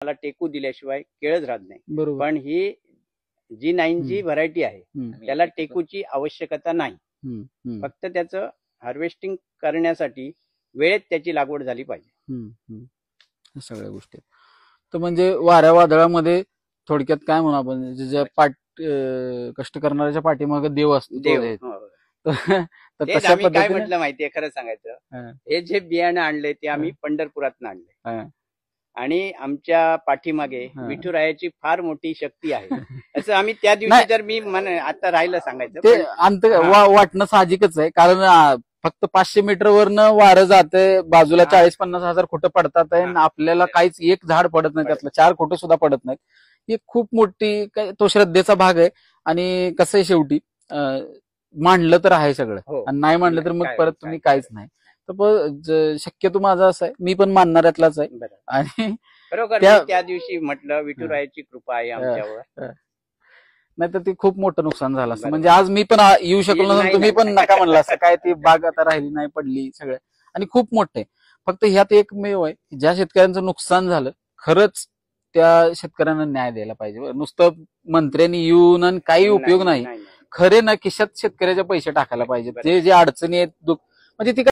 मला टेकू दिल्याशिवाय केळच राहत नाही. बरोबर. पण ही G9 जी व्हरायटी आहे त्याला टेकूची आवश्यकता नाही. फक्त त्याचं हार्वेस्टिंग करण्यासाठी वेळेत त्याची लागवड झाली पाहिजे. सगळ्या गोष्टी. तर म्हणजे वाऱ्या वादळामध्ये थोडक्यात काय म्हणू आपण, ज्या कष्ट करणाऱ्याच्या पाठीमागे देव असतो. तेच आम्ही काय म्हटलं माहितीये, खरं सांगायचं, हे जे बियाणं आणले ते आम्ही पंढरपुरातून आणले आणि आमच्या पाठीमागे विठुरायाची फार मोठी शक्ती आहे असं आम्ही त्या दिवशी तर मी आता राहिलं सांगायचं ते वाटणं साहजिकच आहे. कारण फक्त 500 मीटरवरनं वारं जाते, बाजूला 40-50 हजार खोटं पडतात आहे, आपल्याला काहीच एक झाड पडत नाही, त्यातलं 4 खोटं सुद्धा पडत नाहीत. ही खूप मोठी तो श्रद्धेचा भाग आहे. आणि कसं आहे, शेवटी मांडलं तर आहे सगळं आणि नाही मांडलं तर मग परत तुम्ही काहीच नाही. तर शक्यतो माझा असं आहे, मी पण मानणाऱ्यातलाच आहे. आणि बरोबर त्या दिवशी म्हटलं विठुरायाची कृपा आहे आमच्यावर, नाही तर ते खूप मोठं नुकसान झालं असतं. म्हणजे आज मी पण येऊ शकलो नव्हतो, तुम्ही पण नका म्हणलं असं काय, ती बाग आता राहिली नाही, पडली सगळं. आणि खूप मोठे फक्त ह्यात एकमेव आहे, ज्या शेतकऱ्यांचं नुकसान झालं खरंच त्या शेतकऱ्यांना न्याय द्यायला पाहिजे. नुसतं मंत्र्यांनी येऊन आणि काही उपयोग नाही. खरे ना खिशात शेतकऱ्याचे पैसे टाकायला पाहिजे. ते जे अडचणी आहेत म्हणजे ती